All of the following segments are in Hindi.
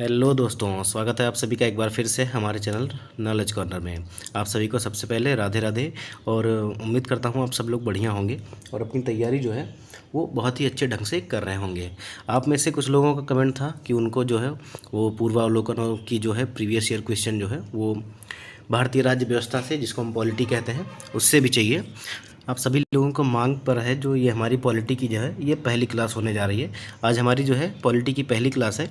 हेलो दोस्तों, स्वागत है आप सभी का एक बार फिर से हमारे चैनल नॉलेज कॉर्नर में। आप सभी को सबसे पहले राधे राधे। और उम्मीद करता हूँ आप सब लोग बढ़िया होंगे और अपनी तैयारी जो है वो बहुत ही अच्छे ढंग से कर रहे होंगे। आप में से कुछ लोगों का कमेंट था कि उनको जो है वो पूर्वावलोकनों की जो है प्रीवियस ईयर क्वेश्चन जो है वो भारतीय राज्य व्यवस्था से, जिसको हम पॉलिटी कहते हैं, उससे भी चाहिए। आप सभी लोगों को मांग पर है जो ये हमारी पॉलिटी की जो है ये पहली क्लास होने जा रही है। आज हमारी जो है पॉलिटी की पहली क्लास है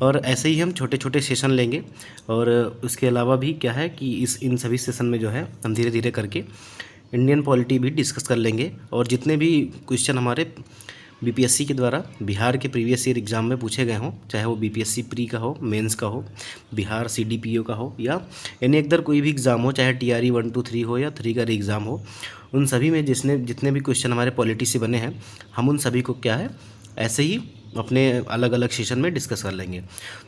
और ऐसे ही हम छोटे छोटे सेशन लेंगे। और उसके अलावा भी क्या है कि इन सभी सेशन में जो है हम धीरे धीरे करके इंडियन पॉलिटी भी डिस्कस कर लेंगे। और जितने भी क्वेश्चन हमारे बीपीएससी के द्वारा बिहार के प्रीवियस ईयर एग्ज़ाम में पूछे गए हों, चाहे वो बीपीएससी प्री का हो, मेंस का हो, बिहार सीडीपीओ का हो, या एनी अदर कोई भी एग्ज़ाम हो, चाहे टीआरई 1 2 3 हो या 3 का एग्ज़ाम हो, उन सभी में जितने भी क्वेश्चन हमारे पॉलिटी से बने हैं, हम उन सभी को क्या है ऐसे ही अपने अलग अलग सेशन में डिस्कस कर लेंगे।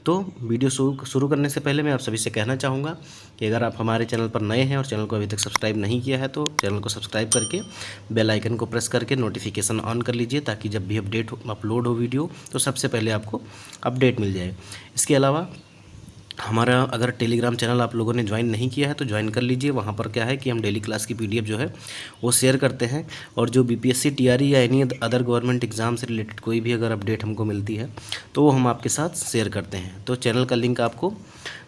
तो वीडियो शुरू करने से पहले मैं आप सभी से कहना चाहूँगा कि अगर आप हमारे चैनल पर नए हैं और चैनल को अभी तक सब्सक्राइब नहीं किया है तो चैनल को सब्सक्राइब करके बेल आइकन को प्रेस करके नोटिफिकेशन ऑन कर लीजिए, ताकि जब भी अपलोड हो वीडियो तो सबसे पहले आपको अपडेट मिल जाए। इसके अलावा हमारा अगर टेलीग्राम चैनल आप लोगों ने ज्वाइन नहीं किया है तो ज्वाइन कर लीजिए। वहाँ पर क्या है कि हम डेली क्लास की पीडीएफ जो है वो शेयर करते हैं, और जो बीपीएससी टीआरई या एनी अदर गवर्नमेंट एग्ज़ाम से रिलेटेड कोई भी अगर अपडेट हमको मिलती है तो वो हम आपके साथ शेयर करते हैं। तो चैनल का लिंक आपको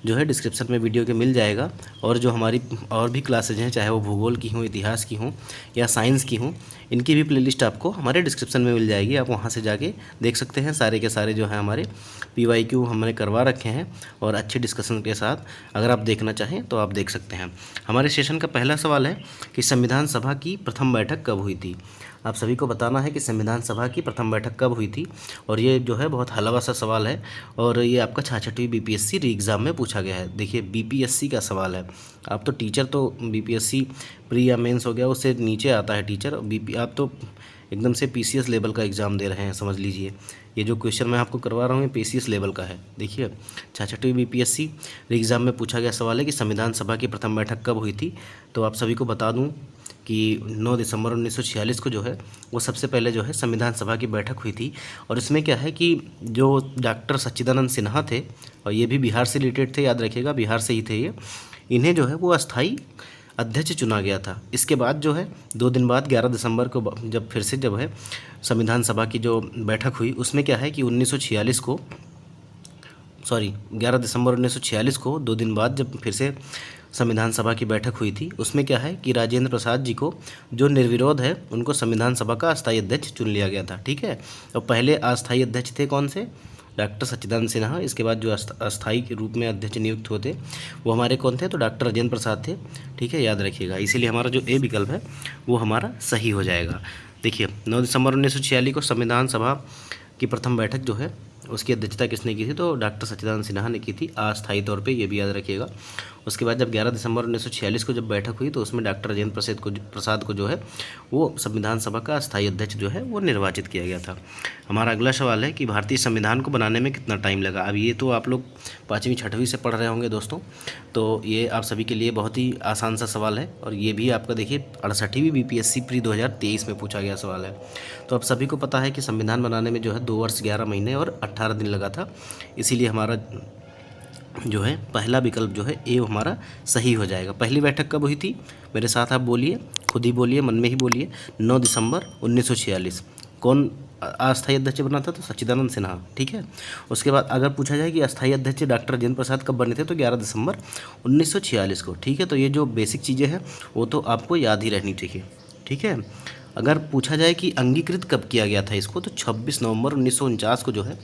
जो है डिस्क्रिप्शन में वीडियो के मिल जाएगा। और जो हमारी और भी क्लासेज हैं, चाहे वो भूगोल की हों, इतिहास की हों या साइंस की हों, इनकी भी प्लेलिस्ट आपको हमारे डिस्क्रिप्शन में मिल जाएगी। आप वहाँ से जाके देख सकते हैं। सारे के सारे जो है हमारे पीवाईक्यू हमने करवा रखे हैं और अच्छे डिस्कशन के साथ अगर आप देखना चाहें तो आप देख सकते हैं। हमारे सेशन का पहला सवाल है कि संविधान सभा की प्रथम बैठक कब हुई थी। आप सभी को बताना है कि संविधान सभा की प्रथम बैठक कब हुई थी। और ये जो है बहुत हलवा सा सवाल है और ये आपका 66वीं बीपीएससी री एग्ज़ाम में पूछा गया है। देखिए, बीपीएससी का सवाल है। आप तो टीचर, तो बीपीएससी प्री या मेंस हो गया, उससे नीचे आता है टीचर। आप तो एकदम से पीसीएस लेवल का एग्ज़ाम दे रहे हैं, समझ लीजिए। ये जो क्वेश्चन मैं आपको करवा रहा हूँ ये पीसीएस लेवल का है। देखिए, 66वीं बीपीएससी एग्ज़ाम में पूछा गया सवाल है कि संविधान सभा की प्रथम बैठक कब हुई थी। तो आप सभी को बता दूं कि 9 दिसंबर 1946 को जो है वो सबसे पहले जो है संविधान सभा की बैठक हुई थी। और इसमें क्या है कि जो डॉक्टर सच्चिदानंद सिन्हा थे, और ये भी बिहार से रिलेटेड थे, याद रखिएगा बिहार से ही थे ये, इन्हें जो है वो अस्थाई अध्यक्ष चुना गया था। इसके बाद जो है 2 दिन बाद 11 दिसंबर को जब फिर से जब है संविधान सभा की जो बैठक हुई, उसमें क्या है कि 1946 को 11 दिसंबर 1946 को 2 दिन बाद जब फिर से संविधान सभा की बैठक हुई थी, उसमें क्या है कि राजेंद्र प्रसाद जी को जो निर्विरोध है उनको संविधान सभा का अस्थायी अध्यक्ष चुन लिया गया था। ठीक है, और पहले अस्थायी अध्यक्ष थे कौन से? डॉक्टर सच्चिदानंद सिन्हा। इसके बाद जो अस्थायी के रूप में अध्यक्ष नियुक्त होते वो हमारे कौन थे? तो डॉक्टर राजेंद्र प्रसाद थे। ठीक है, याद रखिएगा। इसीलिए हमारा जो ए विकल्प है वो हमारा सही हो जाएगा। देखिए, 9 दिसंबर 1946 को संविधान सभा की प्रथम बैठक जो है उसकी अध्यक्षता किसने की थी? तो डॉक्टर सच्चिदानंद सिन्हा ने की थी, अस्थायी तौर पे, ये भी याद रखिएगा। उसके बाद जब 11 दिसंबर 1946 को जब बैठक हुई तो उसमें डॉक्टर राजेंद्र प्रसाद को जो है वो संविधान सभा का अस्थायी अध्यक्ष जो है वो निर्वाचित किया गया था। हमारा अगला सवाल है कि भारतीय संविधान को बनाने में कितना टाइम लगा। अब ये तो आप लोग 5वीं 6वीं से पढ़ रहे होंगे दोस्तों, तो ये आप सभी के लिए बहुत ही आसान सा सवाल है। और ये भी आपका देखिए 68वीं बीपीएससी प्री 2023 में पूछा गया सवाल है। तो आप सभी को पता है कि संविधान बनाने में जो है 2 वर्ष 11 महीने और 18 दिन लगा था। इसीलिए हमारा जो है पहला विकल्प जो है ए हमारा सही हो जाएगा। पहली बैठक कब हुई थी? मेरे साथ आप बोलिए, खुद ही बोलिए, मन में ही बोलिए। 9 दिसंबर 1946। कौन अस्थायी अध्यक्ष बना था? तो सच्चिदानंद सिन्हा। ठीक है, उसके बाद अगर पूछा जाए कि अस्थायी अध्यक्ष डॉक्टर राजेंद्र प्रसाद कब बने थे, तो 11 दिसंबर 1946 को। ठीक है, तो ये जो बेसिक चीज़ें हैं वो तो आपको याद ही रहनी चाहिए। ठीक है, अगर पूछा जाए कि अंगीकृत कब किया गया था इसको, तो 26 नवंबर 1949 को जो है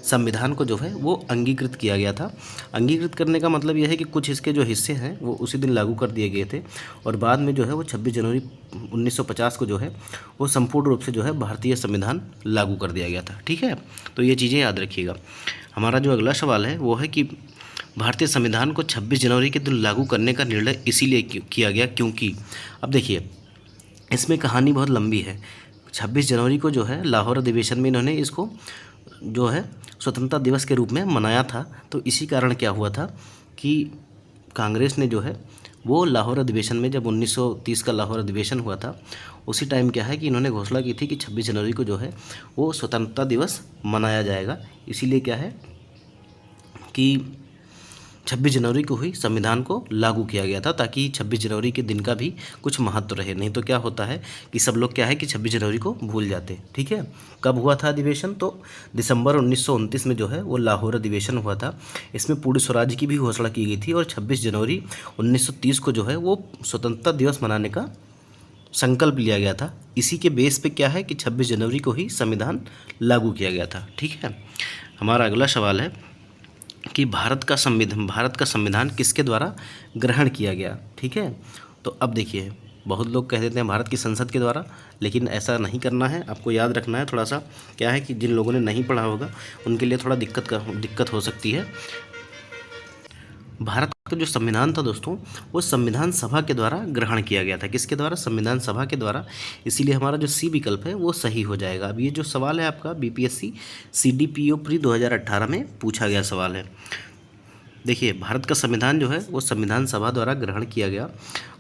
संविधान को जो है वो अंगीकृत किया गया था। अंगीकृत करने का मतलब यह है कि कुछ इसके जो हिस्से हैं वो उसी दिन लागू कर दिए गए थे, और बाद में जो है वो 26 जनवरी 1950 को जो है वो संपूर्ण रूप से जो है भारतीय संविधान लागू कर दिया गया था। ठीक है, तो ये चीज़ें याद रखिएगा। हमारा जो अगला सवाल है वो है कि भारतीय संविधान को 26 जनवरी के दिन लागू करने का निर्णय इसीलिए किया गया क्योंकि, अब देखिए इसमें कहानी बहुत लंबी है। 26 जनवरी को जो है लाहौर अधिवेशन में इन्होंने इसको जो है स्वतंत्रता दिवस के रूप में मनाया था। तो इसी कारण क्या हुआ था कि कांग्रेस ने जो है वो लाहौर अधिवेशन में, जब 1930 का लाहौर अधिवेशन हुआ था, उसी टाइम क्या है कि इन्होंने घोषणा की थी कि 26 जनवरी को जो है वो स्वतंत्रता दिवस मनाया जाएगा। इसीलिए क्या है कि 26 जनवरी को ही संविधान को लागू किया गया था, ताकि 26 जनवरी के दिन का भी कुछ महत्व रहे। नहीं तो क्या होता है कि सब लोग क्या है कि 26 जनवरी को भूल जाते। ठीक है, कब हुआ था अधिवेशन? तो दिसंबर 1929 में जो है वो लाहौर अधिवेशन हुआ था। इसमें पूर्ण स्वराज की भी घोषणा की गई थी और 26 जनवरी 1930 को जो है वो स्वतंत्रता दिवस मनाने का संकल्प लिया गया था। इसी के बेस पे क्या है कि 26 जनवरी को ही संविधान लागू किया गया था। ठीक है, हमारा अगला सवाल है कि भारत का संविधान किसके द्वारा ग्रहण किया गया? ठीक है, तो अब देखिए, बहुत लोग कह देते हैं भारत की संसद के द्वारा, लेकिन ऐसा नहीं करना है। आपको याद रखना है थोड़ा सा, क्या है कि जिन लोगों ने नहीं पढ़ा होगा उनके लिए थोड़ा दिक्कत हो सकती है। भारत का जो संविधान था दोस्तों, वो संविधान सभा के द्वारा ग्रहण किया गया था। किसके द्वारा? संविधान सभा के द्वारा। इसीलिए हमारा जो सी विकल्प है वो सही हो जाएगा। अब ये जो सवाल है आपका बीपीएससी सीडीपीओ प्री 2018 में पूछा गया सवाल है। देखिए, भारत का संविधान जो है वो संविधान सभा द्वारा ग्रहण किया गया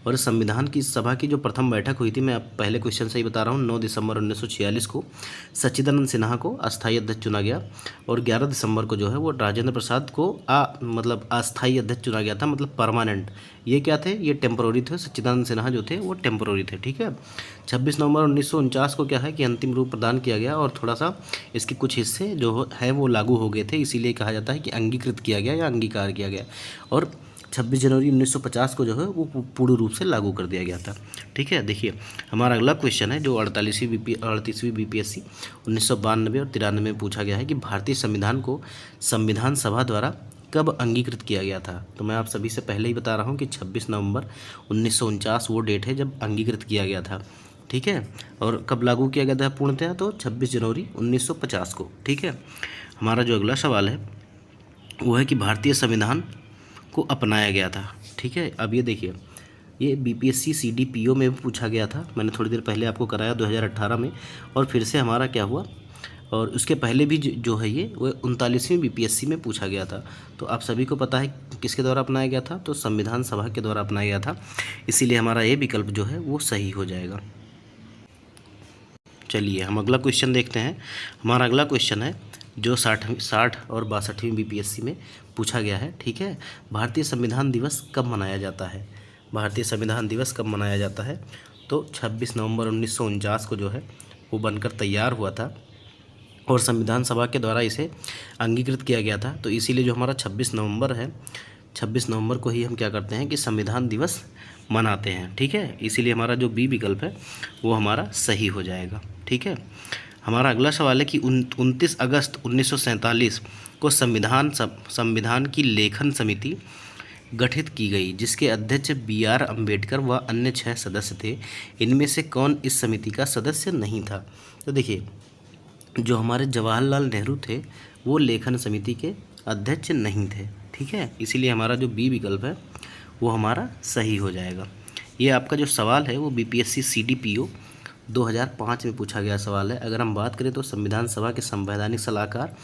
और संविधान की सभा की जो प्रथम बैठक हुई थी, मैं आप पहले क्वेश्चन से ही बता रहा हूँ, 9 दिसंबर 1946 को सच्चिदानंद सिन्हा को अस्थायी अध्यक्ष चुना गया और 11 दिसंबर को जो है वो राजेंद्र प्रसाद को अस्थायी अध्यक्ष चुना गया था, मतलब परमानेंट। ये क्या थे? ये टेम्पोररी थे। सच्चिदानंद सिन्हा जो थे वो टेम्पोररी थे। ठीक है, 26 नवंबर 1949 को क्या है कि अंतिम रूप प्रदान किया गया और थोड़ा सा इसके कुछ हिस्से जो है वो लागू हो गए थे, इसीलिए कहा जाता है कि अंगीकृत किया गया या अंगीकार किया गया। और 26 जनवरी 1950 को जो है वो पूर्ण रूप से लागू कर दिया गया था। ठीक है, देखिए हमारा अगला क्वेश्चन है जो 38वीं बीपीएससी 1992 और 93 में पूछा गया है कि भारतीय संविधान को संविधान सभा द्वारा कब अंगीकृत किया गया था? तो मैं आप सभी से पहले ही बता रहा हूँ कि 26 नवंबर 1949 वो डेट है जब अंगीकृत किया गया था। ठीक है, और कब लागू किया गया था पूर्णतः? तो 26 जनवरी 1950 को। ठीक है, हमारा जो अगला सवाल है वो है कि भारतीय संविधान को अपनाया गया था। ठीक है, अब ये देखिए, ये बीपीएससी सीडीपीओ में भी पूछा गया था। मैंने थोड़ी देर पहले आपको कराया 2018 में, और फिर से हमारा क्या हुआ, और उसके पहले भी जो है ये वो 39वीं बीपीएससी में पूछा गया था। तो आप सभी को पता है किसके द्वारा अपनाया गया था? तो संविधान सभा के द्वारा अपनाया गया था। इसीलिए हमारा ये विकल्प जो है वो सही हो जाएगा। चलिए हम अगला क्वेश्चन देखते हैं। हमारा अगला क्वेश्चन है जो 60 और 62वीं बीपीएससी में पूछा गया है। ठीक है, भारतीय संविधान दिवस कब मनाया जाता है? भारतीय संविधान दिवस कब मनाया जाता है? तो 26 नवंबर 1949 को जो है वो बनकर तैयार हुआ था और संविधान सभा के द्वारा इसे अंगीकृत किया गया था। तो इसीलिए जो हमारा 26 नवंबर है, 26 नवंबर को ही हम क्या करते हैं कि संविधान दिवस मनाते हैं। ठीक है, इसीलिए हमारा जो बी विकल्प है वो हमारा सही हो जाएगा। ठीक है, हमारा अगला सवाल है कि 29 अगस्त 1947 को संविधान की लेखन समिति गठित की गई, जिसके अध्यक्ष BR अम्बेडकर व अन्य 6 सदस्य थे। इनमें से कौन इस समिति का सदस्य नहीं था? तो देखिए, जो हमारे जवाहरलाल नेहरू थे वो लेखन समिति के अध्यक्ष नहीं थे। ठीक है, इसीलिए हमारा जो बी विकल्प है वो हमारा सही हो जाएगा। ये आपका जो सवाल है वो बीपीएससी सीडीपीओ 2005 में पूछा गया सवाल है। अगर हम बात करें तो संविधान सभा के संवैधानिक सलाहकार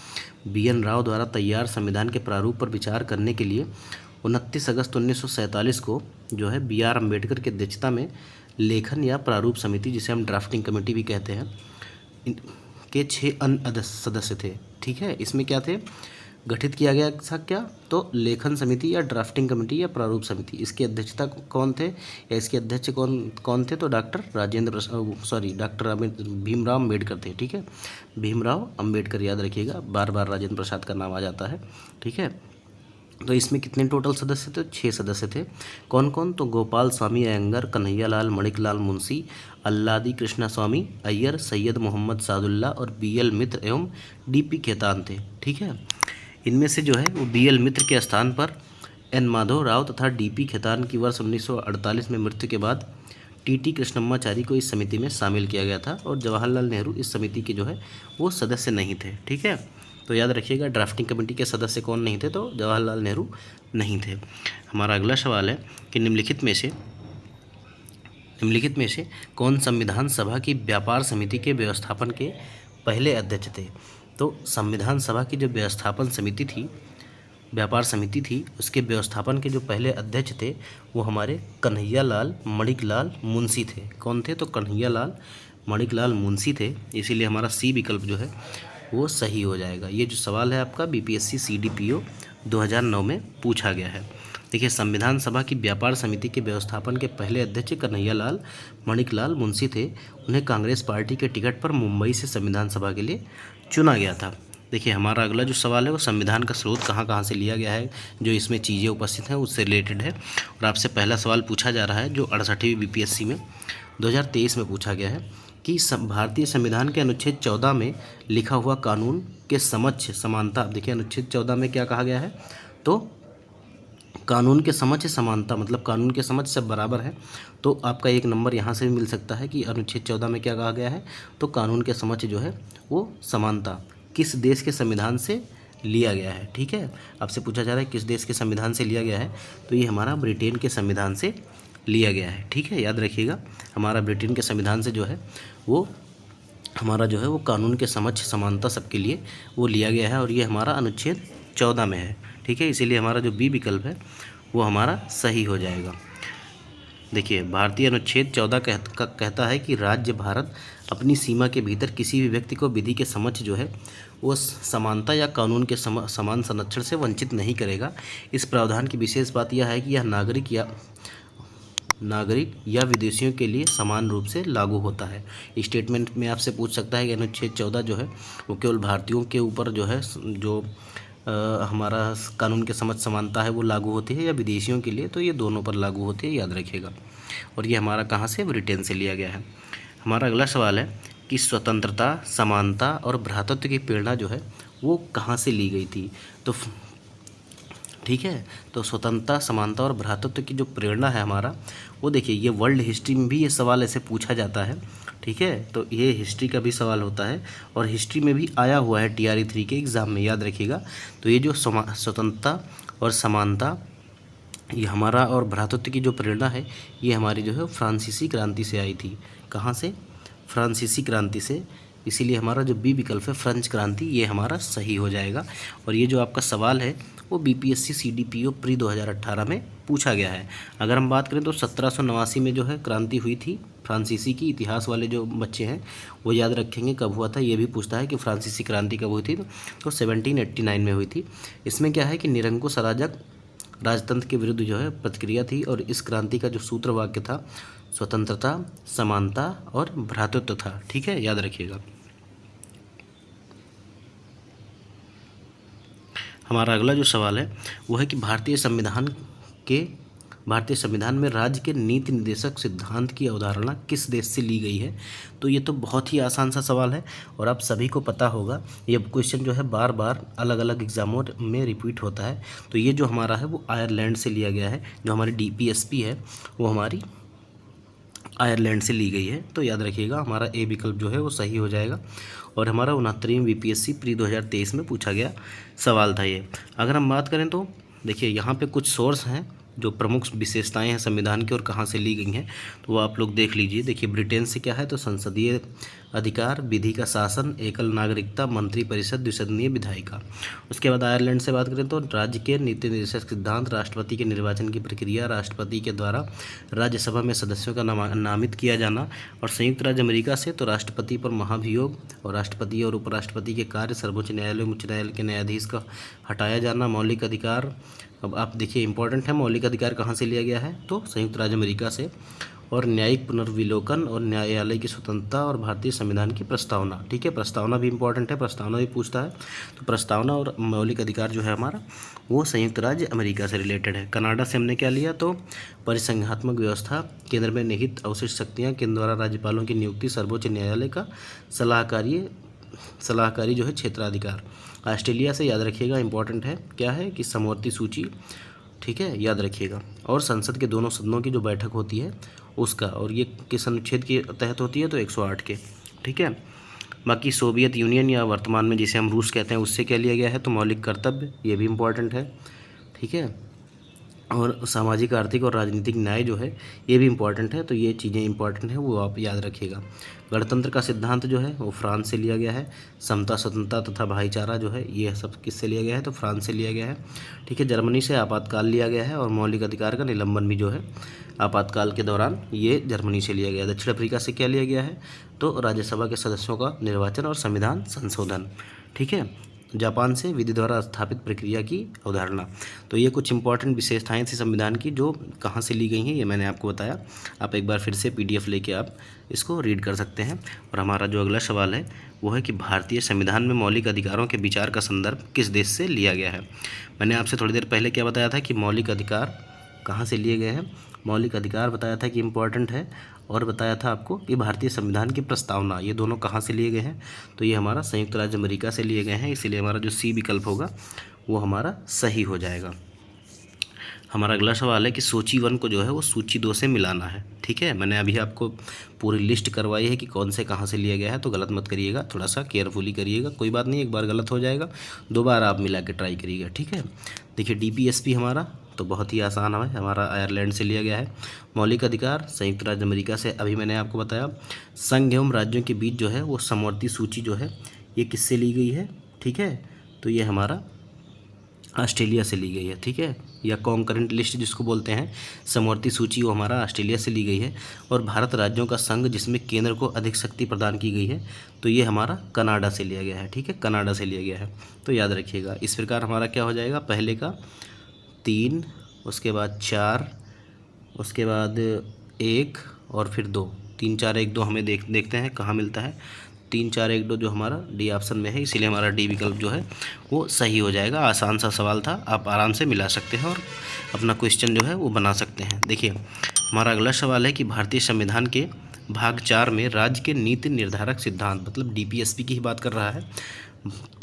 BN राव द्वारा तैयार संविधान के प्रारूप पर विचार करने के लिए 29 अगस्त 1947 को जो है BR अम्बेडकर की अध्यक्षता में लेखन या प्रारूप समिति, जिसे हम ड्राफ्टिंग कमेटी भी कहते हैं, के 6 अन्य सदस्य थे। ठीक है, इसमें क्या थे? गठित किया गया था क्या? तो लेखन समिति या ड्राफ्टिंग कमेटी या प्रारूप समिति। इसकी अध्यक्षता कौन थे या इसके अध्यक्ष कौन थे? तो डॉक्टर भीमराव अम्बेडकर थे। ठीक है, भीमराव अम्बेडकर याद रखिएगा, बार बार राजेंद्र प्रसाद का नाम आ जाता है। ठीक है, तो इसमें कितने टोटल सदस्य थे? 6 सदस्य थे। कौन कौन? तो गोपाल स्वामी अयंगर, कन्हैयालाल मणिकलाल मुंशी, अल्लादी कृष्णा स्वामी अय्यर, सैयद मोहम्मद सादुल्ला और BL मित्र एवं DP खेतान थे। ठीक है, इनमें से जो है वो BL मित्र के स्थान पर N माधव राव तथा DP खेतान की वर्ष 1948 में मृत्यु के बाद TT कृष्णम्माचारी को इस समिति में शामिल किया गया था और जवाहरलाल नेहरू इस समिति के जो है वो सदस्य नहीं थे। ठीक है, तो याद रखिएगा ड्राफ्टिंग कमेटी के सदस्य कौन नहीं थे? तो जवाहरलाल नेहरू नहीं थे। हमारा अगला सवाल है कि निम्नलिखित में से कौन संविधान सभा की व्यापार समिति के व्यवस्थापन के पहले अध्यक्ष थे? तो संविधान सभा की जो व्यवस्थापन समिति थी, व्यापार समिति थी, उसके व्यवस्थापन के जो पहले अध्यक्ष थे वो हमारे कन्हैयालाल मणिकलाल मुंशी थे। कौन थे? तो कन्हैयालाल मणिकलाल मुंशी थे। इसीलिए हमारा सी विकल्प जो है वो सही हो जाएगा। ये जो सवाल है आपका बीपीएससी सीडीपीओ 2009 में पूछा गया है। देखिए, संविधान सभा की व्यापार समिति के व्यवस्थापन के पहले अध्यक्ष कन्हैयालाल माणिकलाल मुंशी थे। उन्हें कांग्रेस पार्टी के टिकट पर मुंबई से संविधान सभा के लिए चुना गया था। देखिए, हमारा अगला जो सवाल है वो संविधान का स्रोत कहाँ कहाँ से लिया गया है, जो इसमें चीज़ें उपस्थित हैं उससे रिलेटेड है। और आपसे पहला सवाल पूछा जा रहा है जो 68वीं बीपीएससी में 2023 में पूछा गया है कि भारतीय संविधान के अनुच्छेद 14 में लिखा हुआ कानून के समक्ष समानता। देखिए, अनुच्छेद 14 में क्या कहा गया है, तो कानून के समक्ष समानता, मतलब कानून के समक्ष सब बराबर है। तो आपका एक नंबर यहाँ से भी मिल सकता है कि अनुच्छेद 14 में क्या कहा गया है, तो कानून के समक्ष जो है वो समानता किस देश के संविधान से लिया गया है। ठीक है, आपसे पूछा जा रहा है किस देश के संविधान से लिया गया है, तो ये हमारा ब्रिटेन के संविधान से लिया गया है। ठीक है, याद रखिएगा, हमारा ब्रिटेन के संविधान से जो है वो हमारा जो है वो कानून के समक्ष समानता सबके लिए वो लिया गया है, और ये हमारा अनुच्छेद 14 में है। ठीक है, इसीलिए हमारा जो बी विकल्प है वो हमारा सही हो जाएगा। देखिए, भारतीय अनुच्छेद 14 कहता है कि राज्य भारत अपनी सीमा के भीतर किसी भी व्यक्ति को विधि के समक्ष जो है वो समानता या कानून के समान संरक्षण से वंचित नहीं करेगा। इस प्रावधान की विशेष बात यह है कि यह नागरिक या विदेशियों के लिए समान रूप से लागू होता है। स्टेटमेंट में आपसे पूछ सकता है कि अनुच्छेद 14 जो है वो केवल भारतीयों के ऊपर जो है जो हमारा कानून के समक्ष समानता है वो लागू होती है, या विदेशियों के लिए, तो ये दोनों पर लागू होती है, याद रखिएगा। और ये हमारा कहाँ से, ब्रिटेन से लिया गया है। हमारा अगला सवाल है कि स्वतंत्रता, समानता और भ्रातृत्व की प्रेरणा जो है वो कहाँ से ली गई थी। तो ठीक है, तो स्वतंत्रता, समानता और भ्रातृत्व की जो प्रेरणा है हमारा वो, देखिए, ये वर्ल्ड हिस्ट्री में भी ये सवाल ऐसे पूछा जाता है। ठीक है, तो ये हिस्ट्री का भी सवाल होता है और हिस्ट्री में भी आया हुआ है TRE 3 के एग्ज़ाम में, याद रखिएगा। तो ये जो स्वतंत्रता और समानता ये हमारा और भ्रातृत्व की जो प्रेरणा है ये हमारी जो है फ्रांसीसी क्रांति से आई थी। कहाँ से, फ्रांसीसी क्रांति से। इसीलिए हमारा जो बी विकल्प है फ्रेंच क्रांति, ये हमारा सही हो जाएगा। और ये जो आपका सवाल है वो BPSC CDPO प्री 2018 में पूछा गया है। अगर हम बात करें तो 1789 में जो है क्रांति हुई थी फ्रांसीसी की। इतिहास वाले जो बच्चे हैं वो याद रखेंगे कब हुआ था। ये भी पूछता है कि फ्रांसीसी क्रांति कब हुई थी, तो 1789 में हुई थी। इसमें क्या है कि निरंकुश अराजक राजतंत्र के विरुद्ध जो है प्रतिक्रिया थी, और इस क्रांति का जो सूत्र वाक्य था स्वतंत्रता, समानता और भ्रातृत्व था। ठीक है, याद रखिएगा। हमारा अगला जो सवाल है वो है कि भारतीय संविधान में राज्य के नीति निर्देशक सिद्धांत की अवधारणा किस देश से ली गई है। तो ये तो बहुत ही आसान सा सवाल है और आप सभी को पता होगा। ये क्वेश्चन जो है बार बार अलग अलग एग्जामों में रिपीट होता है। तो ये जो हमारा है वो आयरलैंड से लिया गया है। जो हमारी DPSP है वो हमारी आयरलैंड से ली गई है। तो याद रखिएगा, हमारा ए विकल्प जो है वो सही हो जाएगा। और हमारा 69वीं BPSC प्री 2023 में पूछा गया सवाल था ये। अगर हम बात करें तो देखिए, यहाँ पे कुछ सोर्स हैं जो प्रमुख विशेषताएं हैं संविधान की और कहाँ से ली गई हैं, तो वो आप लोग देख लीजिए। देखिए, ब्रिटेन से क्या है, तो संसदीय अधिकार, विधि का शासन, एकल नागरिकता, मंत्री परिषद, द्विसदनीय विधायिका। उसके बाद आयरलैंड से बात करें तो राज्य के नीति निर्देशक सिद्धांत, राष्ट्रपति के निर्वाचन की प्रक्रिया, राष्ट्रपति के द्वारा राज्यसभा में सदस्यों का नामित किया जाना। और संयुक्त राज्य अमेरिका से तो राष्ट्रपति पर महाभियोग और राष्ट्रपति और उपराष्ट्रपति के कार्य, सर्वोच्च न्यायालय, उच्च न्यायालय के न्यायाधीश का हटाया जाना, मौलिक अधिकार। अब आप देखिए, इंपॉर्टेंट है, मौलिक अधिकार कहाँ से लिया गया है, तो संयुक्त राज्य अमेरिका से। और न्यायिक पुनर्विलोकन और न्यायालय की स्वतंत्रता और भारतीय संविधान की प्रस्तावना। ठीक है, प्रस्तावना भी इंपॉर्टेंट है, प्रस्तावना भी पूछता है। तो प्रस्तावना और मौलिक अधिकार जो है हमारा वो संयुक्त राज्य अमेरिका से रिलेटेड है। कनाडा से हमने क्या लिया, तो परिसंघात्मक व्यवस्था, केंद्र में निहित अवशिष्ट शक्तियाँ, केंद्र द्वारा राज्यपालों की नियुक्ति, सर्वोच्च न्यायालय का सलाहकारी जो है क्षेत्राधिकार। ऑस्ट्रेलिया से याद रखिएगा, इंपॉर्टेंट है, क्या है कि समवर्ती सूची। ठीक है, याद रखिएगा। और संसद के दोनों सदनों की जो बैठक होती है उसका, और ये किस अनुच्छेद के तहत होती है, तो 108 के। ठीक है, बाकी सोवियत यूनियन या वर्तमान में जिसे हम रूस कहते हैं उससे क्या लिया गया है, तो मौलिक कर्तव्य, ये भी इम्पॉर्टेंट है। ठीक है, और सामाजिक, आर्थिक और राजनीतिक न्याय जो है ये भी इम्पॉर्टेंट है। तो ये चीज़ें इंपॉर्टेंट है, वो आप याद रखिएगा। गणतंत्र का सिद्धांत जो है वो फ्रांस से लिया गया है। समता, स्वतंत्रता तथा भाईचारा जो है ये सब किससे लिया गया है, तो फ्रांस से लिया गया है। ठीक है, जर्मनी से आपातकाल लिया गया है। और मौलिक अधिकार का निलंबन भी जो है आपातकाल के दौरान ये जर्मनी से लिया गया है। दक्षिण अफ्रीका से क्या लिया गया है, तो राज्यसभा के सदस्यों का निर्वाचन और संविधान संशोधन। ठीक है, जापान से विधि द्वारा स्थापित प्रक्रिया की अवधारणा। तो ये कुछ इंपॉर्टेंट विशेषताएं थी संविधान की जो कहाँ से ली गई हैं, ये मैंने आपको बताया। आप एक बार फिर से PDF लेके आप इसको रीड कर सकते हैं। और हमारा जो अगला सवाल है वो है कि भारतीय संविधान में मौलिक अधिकारों के विचार का संदर्भ किस देश से लिया गया है। मैंने आपसे थोड़ी देर पहले क्या बताया था कि मौलिक अधिकार कहाँ से लिए गए हैं। मौलिक अधिकार बताया था कि इम्पॉर्टेंट है, और बताया था आपको कि भारतीय संविधान की प्रस्तावना, ये दोनों कहाँ से लिए गए हैं। तो ये हमारा संयुक्त राज्य अमेरिका से लिए गए हैं, इसीलिए हमारा जो C विकल्प होगा वो हमारा सही हो जाएगा। हमारा अगला सवाल है कि सूची 1 को जो है वो सूची 2 से मिलाना है। ठीक है, मैंने अभी आपको पूरी लिस्ट करवाई है कि कौन से कहाँ से लिया गया है, तो गलत मत करिएगा, थोड़ा सा केयरफुली करिएगा। कोई बात नहीं, एक बार गलत हो जाएगा, 2 बार आप मिला के ट्राई करिएगा। ठीक है, देखिए DPSP हमारा तो बहुत ही आसान है, हमारा आयरलैंड से लिया गया है। मौलिक अधिकार संयुक्त राज्य अमेरिका से, अभी मैंने आपको बताया। संघ एवं राज्यों के बीच जो है वो समवर्ती सूची जो है ये किससे ली गई है। ठीक है, तो ये हमारा ऑस्ट्रेलिया से ली गई है। ठीक है, या कॉन्करेंट लिस्ट जिसको बोलते हैं, समवर्ती सूची, वो हमारा ऑस्ट्रेलिया से ली गई है। और भारत राज्यों का संघ जिसमें केंद्र को अधिक शक्ति प्रदान की गई है, तो ये हमारा कनाडा से लिया गया है। ठीक है, कनाडा से लिया गया है, तो याद रखिएगा। इस प्रकार हमारा क्या हो जाएगा, पहले का 3, उसके बाद 4, उसके बाद 1 और फिर 2, 3 4 1 2 हमें देखते हैं कहाँ मिलता है। 3 4 1 2 जो हमारा D ऑप्शन में है, इसीलिए हमारा D विकल्प जो है वो सही हो जाएगा। आसान सा सवाल था, आप आराम से मिला सकते हैं और अपना क्वेश्चन जो है वो बना सकते हैं। देखिए हमारा अगला सवाल है कि भारतीय संविधान के भाग 4 में राज्य के नीति निर्धारक सिद्धांत, मतलब DPSP की ही बात कर रहा है,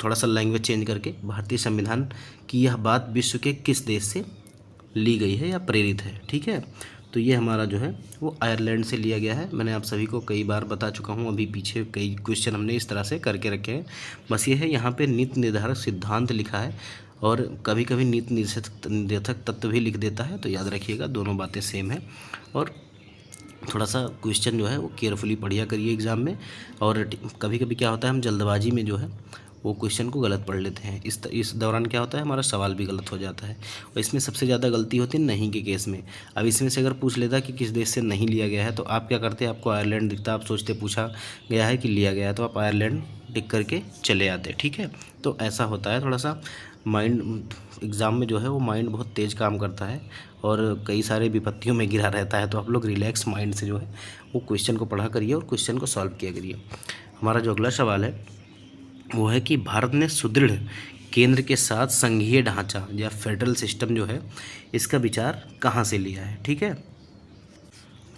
थोड़ा सा लैंग्वेज चेंज करके, भारतीय संविधान की यह बात विश्व के किस देश से ली गई है या प्रेरित है। ठीक है, तो ये हमारा जो है वो आयरलैंड से लिया गया है। मैंने आप सभी को कई बार बता चुका हूँ, अभी पीछे कई क्वेश्चन हमने इस तरह से करके रखे हैं। बस ये है, यहाँ पे नीति निर्धारक सिद्धांत लिखा है और कभी कभी नीति निर्देशक तत्व भी लिख देता है, तो याद रखिएगा दोनों बातें सेम है। और थोड़ा सा क्वेश्चन जो है वो केयरफुली पढ़िया करिए एग्ज़ाम में। और कभी कभी क्या होता है, हम जल्दबाजी में जो है वो क्वेश्चन को गलत पढ़ लेते हैं, इस दौरान क्या होता है, हमारा सवाल भी गलत हो जाता है। और इसमें सबसे ज़्यादा गलती होती है नहीं के केस में। अब इसमें से अगर पूछ लेता कि किस देश से नहीं लिया गया है, तो आप क्या करते, आपको आयरलैंड दिखता, आप सोचते पूछा गया है कि लिया गया है, तो आप आयरलैंड टिक करके चले आते। ठीक है, तो ऐसा होता है, थोड़ा सा माइंड एग्ज़ाम में जो है वो माइंड बहुत तेज़ काम करता है और कई सारे विपत्तियों में घिरा रहता है। तो आप लोग रिलैक्स माइंड से जो है वो क्वेश्चन को पढ़ा करिए और क्वेश्चन को सॉल्व किया करिए। हमारा जो अगला सवाल है वो है कि भारत ने सुदृढ़ केंद्र के साथ संघीय ढांचा या फेडरल सिस्टम जो है इसका विचार कहाँ से लिया है। ठीक है,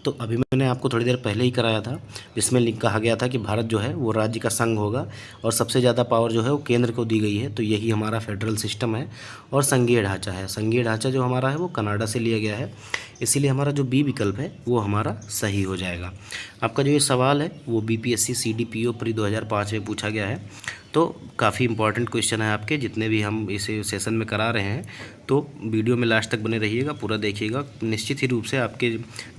तो अभी मैंने आपको थोड़ी देर पहले ही कराया था, जिसमें कहा गया था कि भारत जो है वो राज्य का संघ होगा और सबसे ज़्यादा पावर जो है वो केंद्र को दी गई है। तो यही हमारा फेडरल सिस्टम है और संघीय ढांचा है। संघीय ढांचा जो हमारा है वो कनाडा से लिया गया है, इसीलिए हमारा जो B विकल्प है वो हमारा सही हो जाएगा। आपका जो ये सवाल है वो BPSC CDPO प्री 2005 में पूछा गया है, तो काफ़ी इंपॉर्टेंट क्वेश्चन है आपके, जितने भी हम इसे सेशन में करा रहे हैं। तो वीडियो में लास्ट तक बने रहिएगा, पूरा देखिएगा, निश्चित ही रूप से आपके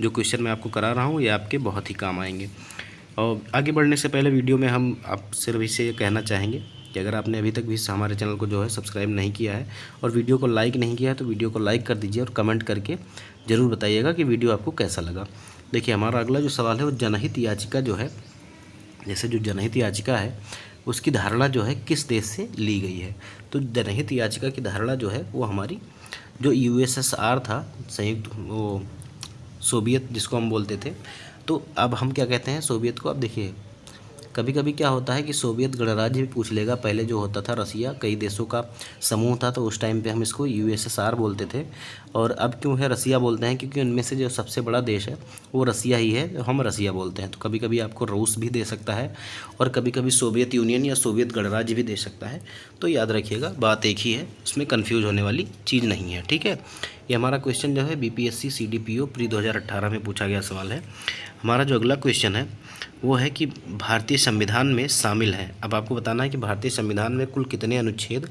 जो क्वेश्चन मैं आपको करा रहा हूँ ये आपके बहुत ही काम आएंगे। और आगे बढ़ने से पहले वीडियो में हम आपसे भी से कहना चाहेंगे कि अगर आपने अभी तक भी हमारे चैनल को जो है सब्सक्राइब नहीं किया है और वीडियो को लाइक नहीं किया है, तो वीडियो को लाइक कर दीजिए और कमेंट करके ज़रूर बताइएगा कि वीडियो आपको कैसा लगा। देखिए हमारा अगला जो सवाल है वो जनहित याचिका जो है, जैसे जो जनहित याचिका है उसकी धारणा जो है किस देश से ली गई है। तो जनहित याचिका की धारणा जो है वो हमारी जो USSR था, संयुक्त वो सोवियत जिसको हम बोलते थे, तो अब हम क्या कहते हैं सोवियत को। अब देखिए कभी कभी क्या होता है कि सोवियत गणराज्य भी पूछ लेगा। पहले जो होता था रसिया, कई देशों का समूह था, तो उस टाइम पे हम इसको USSR बोलते थे। और अब क्यों है रसिया बोलते हैं, क्योंकि उनमें से जो सबसे बड़ा देश है वो रसिया ही है, हम रसिया बोलते हैं। तो कभी कभी आपको रूस भी दे सकता है और कभी कभी सोवियत यूनियन या सोवियत गणराज्य भी दे सकता है। तो याद रखिएगा बात एक ही है, उसमें कन्फ्यूज होने वाली चीज़ नहीं है। ठीक है, ये हमारा क्वेश्चन जो है BPSC CDPO प्री 2018 में पूछा गया सवाल है। हमारा जो अगला क्वेश्चन है वो है कि भारतीय संविधान में शामिल है। अब आपको बताना है कि भारतीय संविधान में कुल कितने अनुच्छेद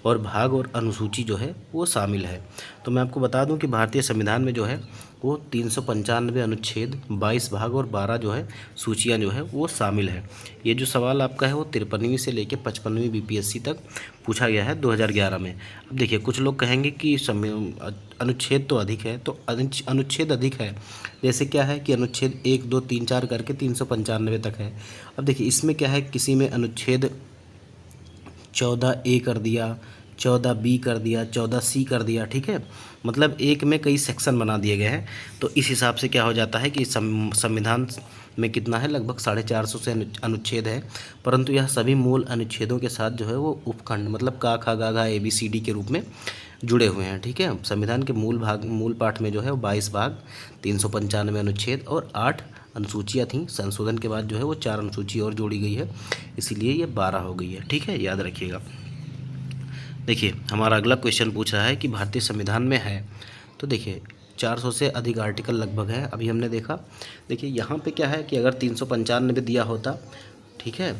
और भाग और अनुसूची जो है वो शामिल है। तो मैं आपको बता दूं कि भारतीय संविधान में जो है वो 395 अनुच्छेद, 22 भाग और 12 जो है सूचियां जो है वो शामिल है। ये जो सवाल आपका है वो 53वीं से लेकर 55वीं BPSC तक पूछा गया है 2011 में। अब देखिए कुछ लोग कहेंगे कि अनुच्छेद तो अधिक है, तो अनुच्छेद अधिक है जैसे क्या है कि अनुच्छेद 1 2 3 4 करके 395 तक है। अब देखिए इसमें क्या है, किसी में अनुच्छेद 14A कर दिया, 14B कर दिया, 14C कर दिया, ठीक है। मतलब एक में कई सेक्शन बना दिए गए हैं। तो इस हिसाब से क्या हो जाता है कि संविधान में कितना है, लगभग 450 से अनुच्छेद है। परंतु यह सभी मूल अनुच्छेदों के साथ जो है वो उपखंड, मतलब का, खा, गा, घा, ABCD के रूप में जुड़े हुए हैं, ठीक है। संविधान के मूल पाठ में जो है वो 22 भाग, 395 अनुच्छेद और 8 अनुसूचियाँ थीं। संशोधन के बाद जो है वो 4 अनुसूची और जोड़ी गई है, इसीलिए ये 12 हो गई है, ठीक है, याद रखिएगा। देखिए हमारा अगला क्वेश्चन पूछ रहा है कि भारतीय संविधान में है, तो देखिए 400 से अधिक आर्टिकल लगभग है, अभी हमने देखा। देखिए यहाँ पे क्या है कि अगर 395 दिया होता, ठीक है,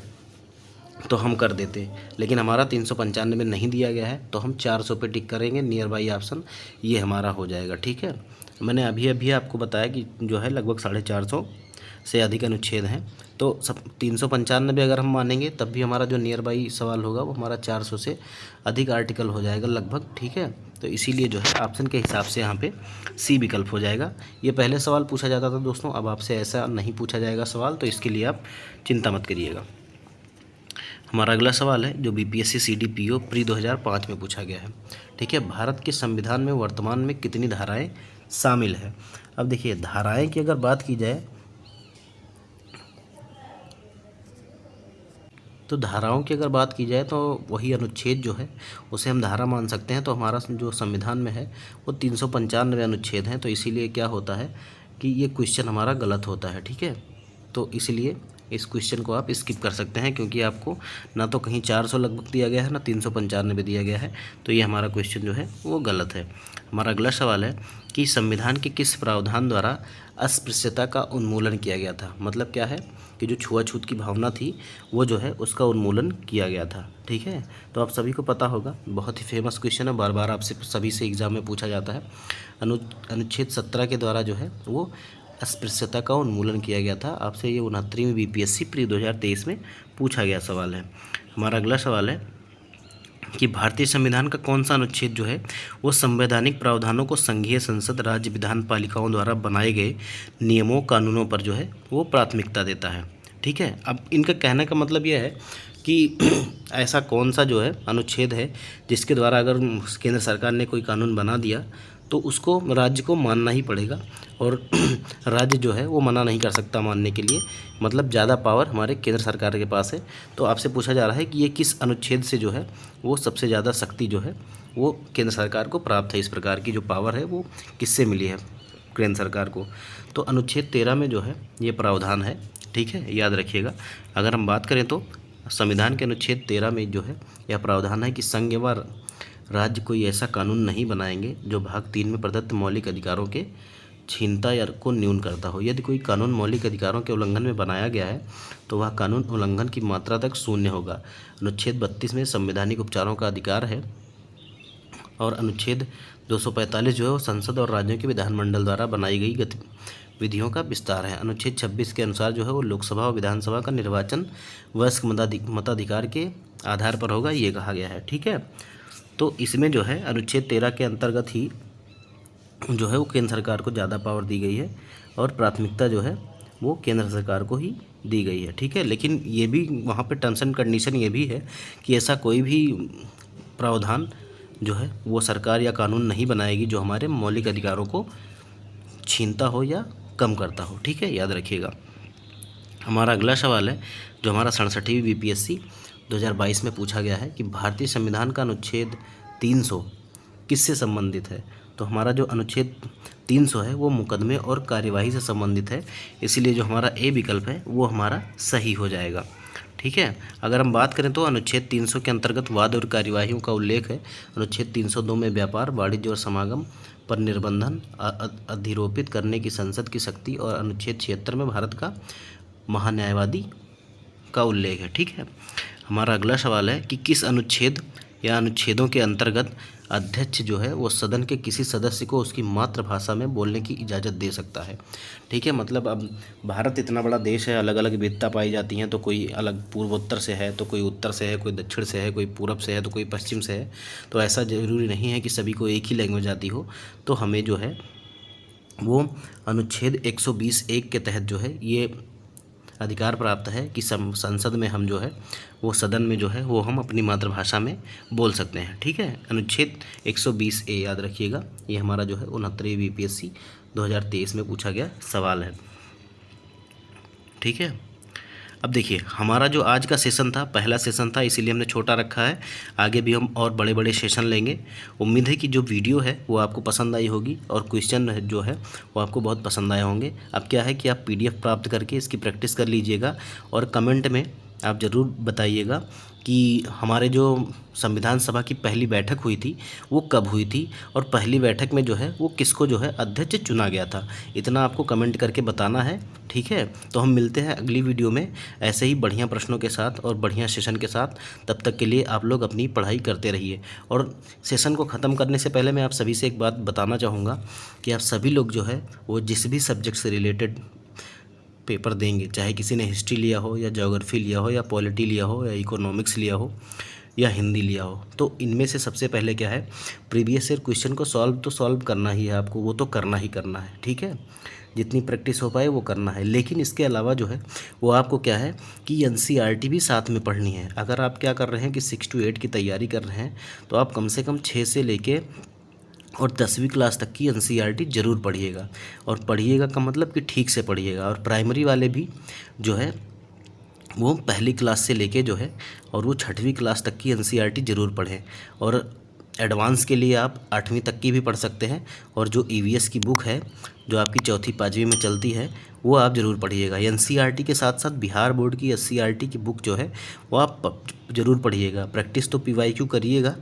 तो हम कर देते, लेकिन हमारा 395 नहीं दिया गया है, तो हम 400 पे टिक करेंगे, नियर बाई ऑप्शन ये हमारा हो जाएगा, ठीक है। मैंने अभी आपको बताया कि जो है लगभग 450 से अधिक अनुच्छेद हैं, तो सब 395 अगर हम मानेंगे तब भी हमारा जो नियर बाई सवाल होगा वो हमारा 400 से अधिक आर्टिकल हो जाएगा लगभग, ठीक है। तो इसीलिए जो है ऑप्शन के हिसाब से यहाँ पे सी विकल्प हो जाएगा। ये पहले सवाल पूछा जाता था दोस्तों, अब आपसे ऐसा नहीं पूछा जाएगा सवाल, तो इसके लिए आप चिंता मत करिएगा। हमारा अगला सवाल है जो BPSC CDPO प्री 2005 में पूछा गया है, ठीक है। भारत के संविधान में वर्तमान में कितनी धाराएं शामिल है। अब देखिए धाराएं की अगर बात की जाए तो धाराओं की अगर बात की जाए तो वही अनुच्छेद जो है उसे हम धारा मान सकते हैं। तो हमारा जो संविधान में है वो 395 अनुच्छेद हैं, तो इसीलिए क्या होता है कि ये क्वेश्चन हमारा गलत होता है, ठीक है। तो इसलिए इस क्वेश्चन को आप स्किप कर सकते हैं, क्योंकि आपको ना तो कहीं 400 लगभग दिया गया है, ना 395 दिया गया है, तो ये हमारा क्वेश्चन जो है वो गलत है। हमारा अगला सवाल है कि संविधान के किस प्रावधान द्वारा अस्पृश्यता का उन्मूलन किया गया था। मतलब क्या है कि जो छुआछूत की भावना थी वो जो है उसका उन्मूलन किया गया था, ठीक है। तो आप सभी को पता होगा, बहुत ही फेमस क्वेश्चन है, बार बार आपसे सभी से एग्जाम में पूछा जाता है। अनुच्छेद 17 के द्वारा जो है वो अस्पृश्यता का उन्मूलन किया गया था। आपसे ये 69वीं BPSC प्री 2023 में पूछा गया सवाल है। हमारा अगला सवाल है कि भारतीय संविधान का कौन सा अनुच्छेद जो है वो संवैधानिक प्रावधानों को संघीय संसद, राज्य विधान पालिकाओं द्वारा बनाए गए नियमों, कानूनों पर जो है वो प्राथमिकता देता है, ठीक है। अब इनका कहने का मतलब यह है कि ऐसा कौन सा जो है अनुच्छेद है जिसके द्वारा अगर केंद्र सरकार ने कोई कानून बना दिया तो उसको राज्य को मानना ही पड़ेगा, और राज्य जो है वो मना नहीं कर सकता मानने के लिए। मतलब ज़्यादा पावर हमारे केंद्र सरकार के पास है। तो आपसे पूछा जा रहा है कि ये किस अनुच्छेद से जो है वो सबसे ज़्यादा शक्ति जो है वो केंद्र सरकार को प्राप्त है, इस प्रकार की जो पावर है वो किससे मिली है केंद्र सरकार को। तो अनुच्छेद 13 में जो है ये प्रावधान है, ठीक है, याद रखिएगा। अगर हम बात करें तो संविधान के अनुच्छेद 13 में जो है यह प्रावधान है कि संघ व राज्य कोई ऐसा कानून नहीं बनाएंगे जो भाग 3 में प्रदत्त मौलिक अधिकारों के छीनता या को न्यून करता हो। यदि कोई कानून मौलिक अधिकारों के उल्लंघन में बनाया गया है तो वह कानून उल्लंघन की मात्रा तक शून्य होगा। अनुच्छेद 32 में संवैधानिक उपचारों का अधिकार है, और अनुच्छेद 245 जो है वो संसद और राज्यों के विधानमंडल द्वारा बनाई गई गतिविधियों का विस्तार है। अनुच्छेद 26 के अनुसार जो है वो लोकसभा और विधानसभा का निर्वाचन वयस्क मताधिकार के आधार पर होगा, ये कहा गया है, ठीक है। तो इसमें जो है अनुच्छेद 13 के अंतर्गत ही जो है वो केंद्र सरकार को ज़्यादा पावर दी गई है, और प्राथमिकता जो है वो केंद्र सरकार को ही दी गई है, ठीक है। लेकिन ये भी वहाँ पे टर्म्स एंड कंडीशन ये भी है कि ऐसा कोई भी प्रावधान जो है वो सरकार या कानून नहीं बनाएगी जो हमारे मौलिक अधिकारों को छीनता हो या कम करता हो, ठीक है, याद रखिएगा। हमारा अगला सवाल है जो हमारा 67वीं BPSC 2022 में पूछा गया है कि भारतीय संविधान का अनुच्छेद 300 किससे संबंधित है। तो हमारा जो अनुच्छेद 300 है वो मुकदमे और कार्यवाही से संबंधित है, इसीलिए जो हमारा ए विकल्प है वो हमारा सही हो जाएगा, ठीक है। अगर हम बात करें तो अनुच्छेद 300 के अंतर्गत वाद और कार्यवाहियों का उल्लेख है। अनुच्छेद 302 में व्यापार, वाणिज्य और समागम पर निर्बंधन अधिरोपित करने की संसद की शक्ति, और अनुच्छेद 76 में भारत का महान्यायवादी का उल्लेख है, ठीक है। हमारा अगला सवाल है कि किस अनुच्छेद या अनुच्छेदों के अंतर्गत अध्यक्ष जो है वो सदन के किसी सदस्य को उसकी मातृभाषा में बोलने की इजाज़त दे सकता है, ठीक है। मतलब अब भारत इतना बड़ा देश है, अलग अलग विविधता पाई जाती हैं, तो कोई अलग पूर्वोत्तर से है, तो कोई उत्तर से है, कोई दक्षिण से है, कोई पूरब से है, तो कोई पश्चिम से है। तो ऐसा ज़रूरी नहीं है कि सभी को एक ही लैंग्वेज आती हो। तो हमें जो है वो अनुच्छेद 120(1) के तहत जो है ये अधिकार प्राप्त है कि संसद में हम जो है वो सदन में जो है वो हम अपनी मातृभाषा में बोल सकते हैं। ठीक है, अनुच्छेद 120A याद रखिएगा, ये हमारा जो है 69वीं बीपीएससी 2023 में पूछा गया सवाल है। ठीक है, अब देखिए हमारा जो आज का सेशन था पहला सेशन था, इसीलिए हमने छोटा रखा है। आगे भी हम और बड़े बड़े सेशन लेंगे। उम्मीद है कि जो वीडियो है वो आपको पसंद आई होगी और क्वेश्चन जो है वो आपको बहुत पसंद आए होंगे। अब क्या है कि आप PDF प्राप्त करके इसकी प्रैक्टिस कर लीजिएगा और कमेंट में आप ज़रूर बताइएगा कि हमारे जो संविधान सभा की पहली बैठक हुई थी वो कब हुई थी और पहली बैठक में जो है वो किसको जो है अध्यक्ष चुना गया था। इतना आपको कमेंट करके बताना है। ठीक है, तो हम मिलते हैं अगली वीडियो में ऐसे ही बढ़िया प्रश्नों के साथ और बढ़िया सेशन के साथ। तब तक के लिए आप लोग अपनी पढ़ाई करते रहिए। और सेशन को ख़त्म करने से पहले मैं आप सभी से एक बात बताना चाहूँगा कि आप सभी लोग जो है वो जिस भी सब्जेक्ट से रिलेटेड पेपर देंगे, चाहे किसी ने हिस्ट्री लिया हो या ज्योग्राफी लिया हो या पॉलिटी लिया हो या इकोनॉमिक्स लिया हो या हिंदी लिया हो, तो इनमें से सबसे पहले क्या है, प्रीवियस ईयर क्वेश्चन को सॉल्व करना ही है आपको, वो तो करना ही करना है। ठीक है, जितनी प्रैक्टिस हो पाए वो करना है। लेकिन इसके अलावा जो है वो आपको क्या है कि NCERT भी साथ में पढ़नी है। अगर आप क्या कर रहे हैं कि 6 to 8 की तैयारी कर रहे हैं तो आप कम से कम 6 से लेके और 10वीं क्लास तक की NCERT ज़रूर पढ़िएगा। और पढ़िएगा का मतलब कि ठीक से पढ़िएगा। और प्राइमरी वाले भी जो है वो पहली क्लास से लेके जो है और वो 6वीं क्लास तक की NCERT ज़रूर पढ़ें। और एडवांस के लिए आप 8वीं तक की भी पढ़ सकते हैं। और जो EVS की बुक है जो आपकी 4th 5वीं में चलती है वो आप ज़रूर पढ़िएगा। NCERT के साथ साथ बिहार बोर्ड की SCERT की बुक जो है वो आप ज़रूर पढ़िएगा। प्रैक्टिस तो PYQ करिएगा,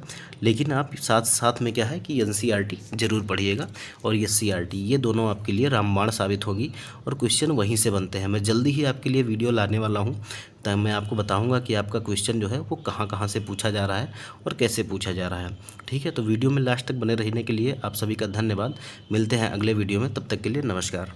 लेकिन आप साथ साथ में क्या है कि NCERT ज़रूर पढ़िएगा। और SCERT ये दोनों आपके लिए रामबाण साबित होगी और क्वेश्चन वहीं से बनते हैं। मैं जल्दी ही आपके लिए वीडियो लाने वाला हूँ, तब मैं आपको बताऊँगा कि आपका क्वेश्चन जो है वो कहाँ कहाँ से पूछा जा रहा है और कैसे पूछा जा रहा है। ठीक है, तो वीडियो में लास्ट तक बने रहने के लिए आप सभी का धन्यवाद। मिलते हैं अगले वीडियो में, तब तक के लिए नमस्कार।